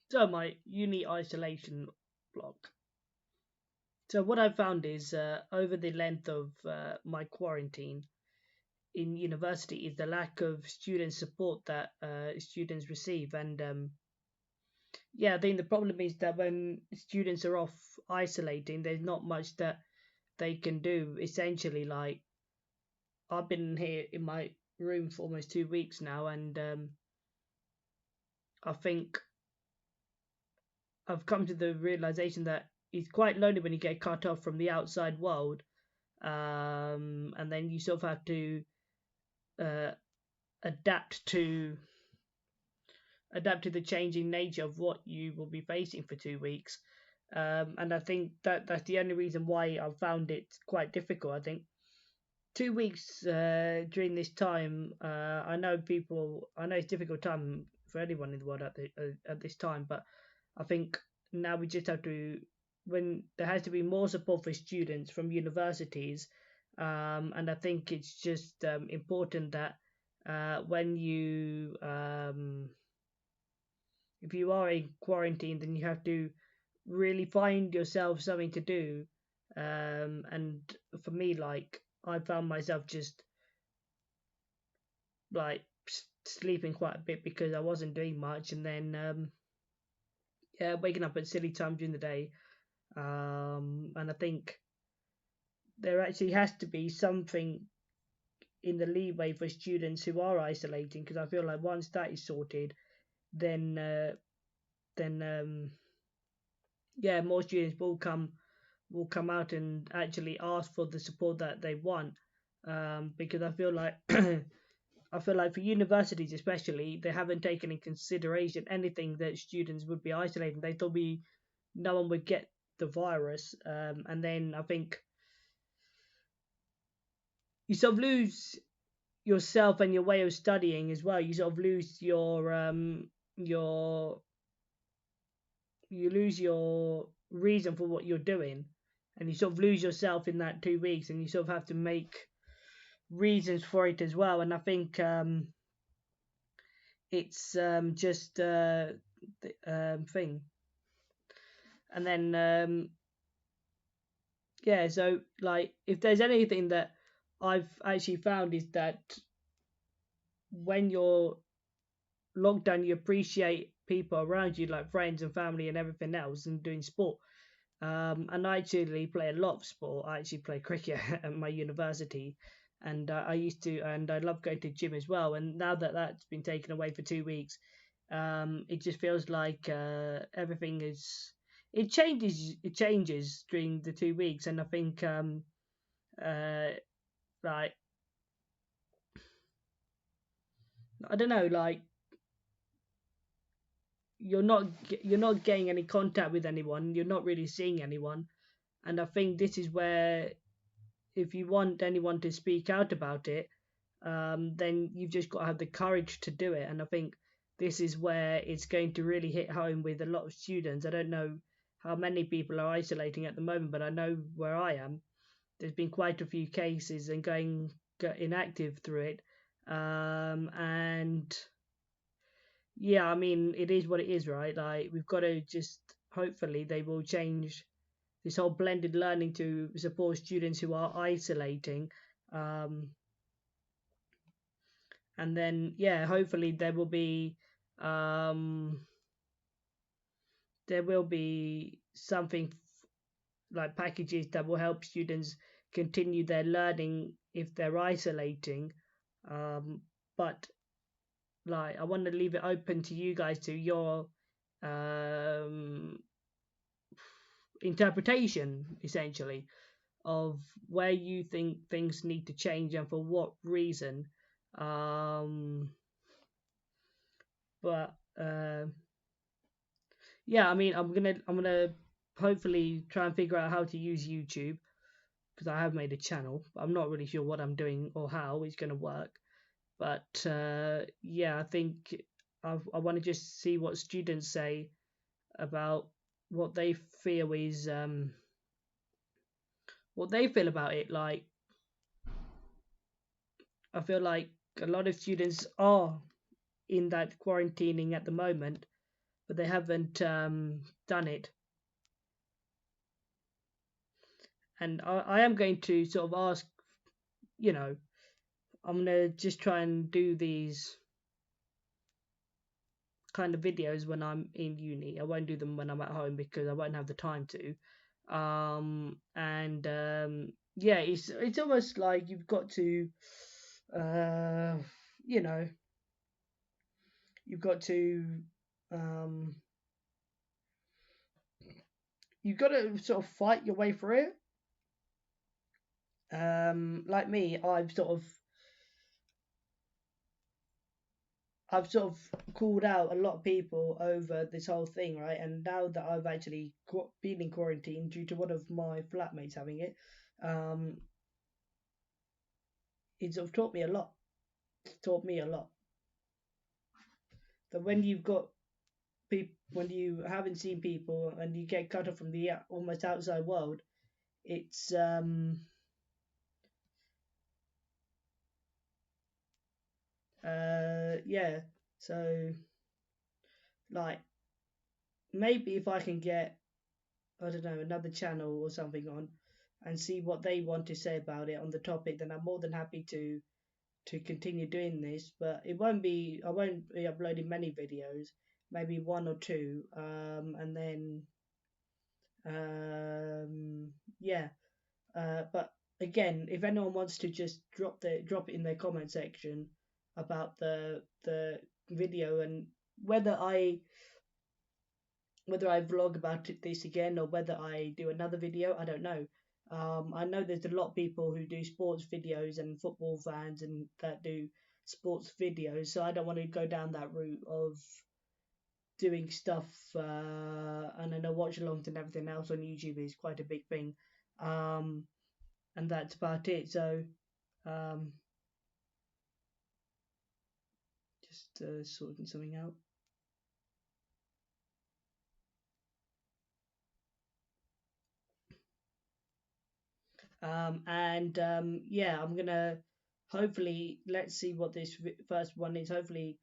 So my uni isolation block. So what I found is over the length of my quarantine in university is the lack of student support that students receive, and yeah, I think the problem is that when students are off isolating, there's not much that they can do. Essentially, like I've been here in my room for almost 2 weeks now, and I think I've come to the realization that it's quite lonely when you get cut off from the outside world, and then you sort of have to uh, adapt to adapt to the changing nature of what you will be facing for 2 weeks. And I think that that's the only reason why I've found it quite difficult. I think 2 weeks during this time, I know it's difficult time for anyone in the world at this time, but I think now we just have to, when there has to be more support for students from universities, and I think it's just important that when you if you are in quarantine, then you have to really find yourself something to do. And for me, like I found myself just like sleeping quite a bit because I wasn't doing much, and then yeah, waking up at silly times during the day. And I think there actually has to be something in the leeway for students who are isolating, because I feel like once that is sorted, then then yeah, more students will come out and actually ask for the support that they want. Because I feel like I feel like for universities especially, they haven't taken in consideration anything that students would be isolating. They thought no one would get the virus, and then I think you sort of lose yourself and your way of studying as well. You sort of lose your you lose your reason for what you're doing, and you sort of lose yourself in that 2 weeks, and you sort of have to make reasons for it as well. And I think it's just the thing. And then yeah, so like if there's anything that I've actually found is that when you're locked down, you appreciate people around you, like friends and family and everything else, and doing sport. And I actually play a lot of sport. I actually play cricket at my university, and I used to, and I love going to gym as well. And now that that's been taken away for 2 weeks, it just feels like everything is. It changes. It changes during the 2 weeks, and I think uh, like I don't know, like you're not getting any contact with anyone. You're not really seeing anyone, and I think this is where if you want anyone to speak out about it, then you've just got to have the courage to do it. And I think this is where it's going to really hit home with a lot of students. I don't know how many people are isolating at the moment, but I know where I am, there's been quite a few cases and got inactive through it. And yeah, I mean, it is what it is, right? Like, we've got to just hopefully they will change this whole blended learning to support students who are isolating. Um, and then yeah, hopefully um, there will be something like packages that will help students continue their learning if they're isolating. But like I want to leave it open to you guys to your um, interpretation essentially of where you think things need to change and for what reason. Um, but yeah, I mean, I'm gonna hopefully try and figure out how to use YouTube because I have made a channel. I'm not really sure what I'm doing or how it's gonna work. But yeah, I think I want to just see what students say about what they feel is what they feel about it. Like I feel like a lot of students are in that quarantining at the moment, but they haven't done it. And I am going to sort of ask, you know, I'm gonna just try and do these kind of videos when I'm in uni. I won't do them when I'm at home because I won't have the time to. And yeah, it's almost like you've got to, uh, you know, you've got to, um, you've got to sort of fight your way through it. Like me, I've sort of called out a lot of people over this whole thing, right? And now that I've actually been in quarantine due to one of my flatmates having it, um, it sort of taught me a lot. It's taught me a lot. That when you've got people, when you haven't seen people and you get cut off from the almost outside world, it's yeah. So like maybe if I can get, I don't know, another channel or something on and see what they want to say about it on the topic, then I'm more than happy to continue doing this. But it won't be, I won't be uploading many videos, maybe one or two, and then yeah. But again, if anyone wants to just drop it in their comment section about the video and whether I whether I vlog about this again or whether I do another video, I don't know. I know there's a lot of people who do sports videos and football fans and that do sports videos, so I don't want to go down that route of doing stuff. And I know watch alongs and everything else on YouTube is quite a big thing, and that's about it. So um, just sorting something out. And yeah, I'm gonna hopefully, let's see what this first one is. Hopefully,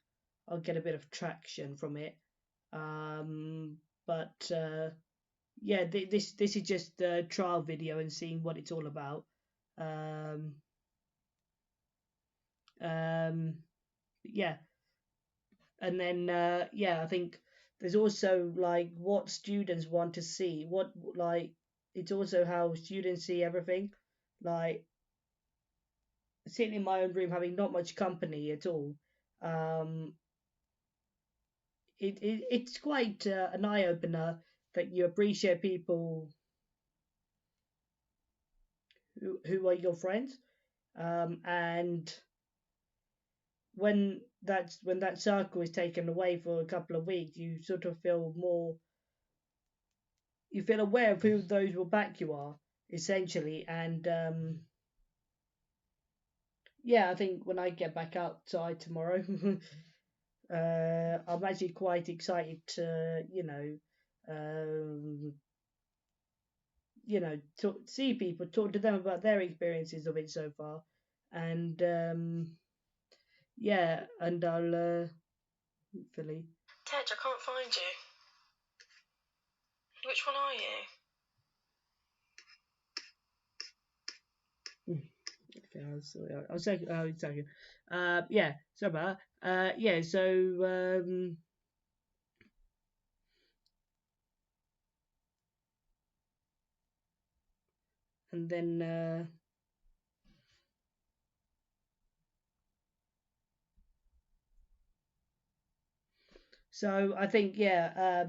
I'll get a bit of traction from it. But yeah, this is just a trial video and seeing what it's all about. Um, um, yeah, and then yeah, I think there's also like what students want to see. What like it's also how students see everything. Like sitting in my own room having not much company at all, um, it's quite an eye opener that you appreciate people who are your friends, and when that circle is taken away for a couple of weeks, you sort of feel more, you feel aware of who those will back you are essentially, and yeah, I think when I get back outside tomorrow, I'm actually quite excited to, um, see people, talk to them about their experiences of it so far, and yeah, and I'll hopefully. Tej, I can't find you. Which one are you? Okay, I'll say. Second. Yeah. Sorry about that. Yeah. So and then so I think yeah.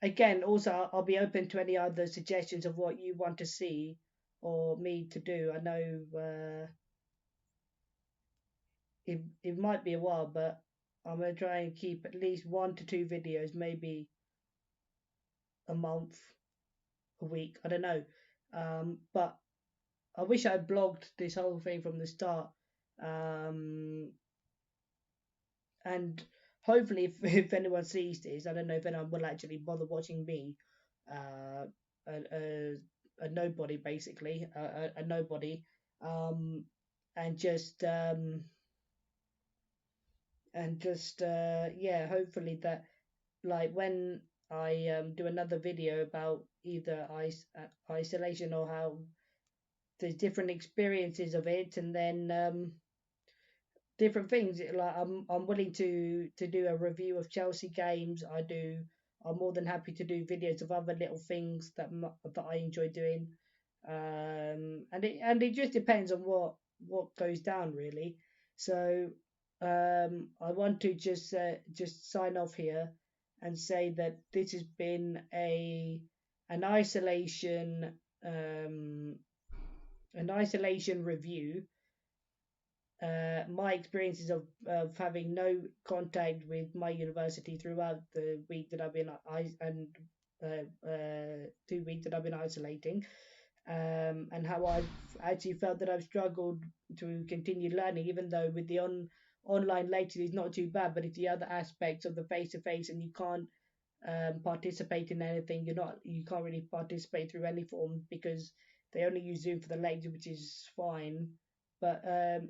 Again, also I'll be open to any other suggestions of what you want to see or me to do. I know it might be a while, but I'm gonna try and keep at least 1 to 2 videos, maybe a month, a week. I don't know, but I wish I blogged this whole thing from the start, um, and hopefully, if anyone sees this, I don't know if anyone will actually bother watching me, uh, a nobody basically, a nobody, um, and just yeah, hopefully that. like when I do another video about either isolation or how there's different experiences of it, and then different things. Like I'm willing to do a review of Chelsea games. I'm more than happy to do videos of other little things that I enjoy doing. And it just depends on what goes down really. So I want to just sign off here and say that this has been a an isolation um, an isolation review. My experiences of having no contact with my university throughout the week that I've been and 2 weeks that I've been isolating, and how I've actually felt that I've struggled to continue learning, even though with the online lectures is not too bad, but it's the other aspects of the face to face, and you can't participate in anything. You can't really participate through any form because they only use Zoom for the lecture, which is fine. But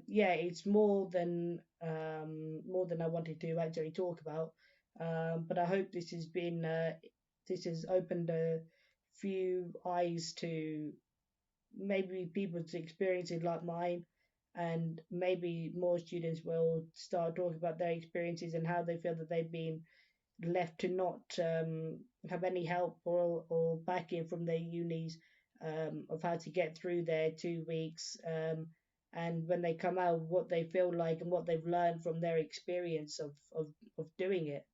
yeah, it's more than I wanted to actually talk about. But I hope this has opened a few eyes to maybe people's experiences like mine, and maybe more students will start talking about their experiences and how they feel that they've been left to not have any help or backing from their unis of how to get through their 2 weeks, and when they come out, what they feel like and what they've learned from their experience of doing it.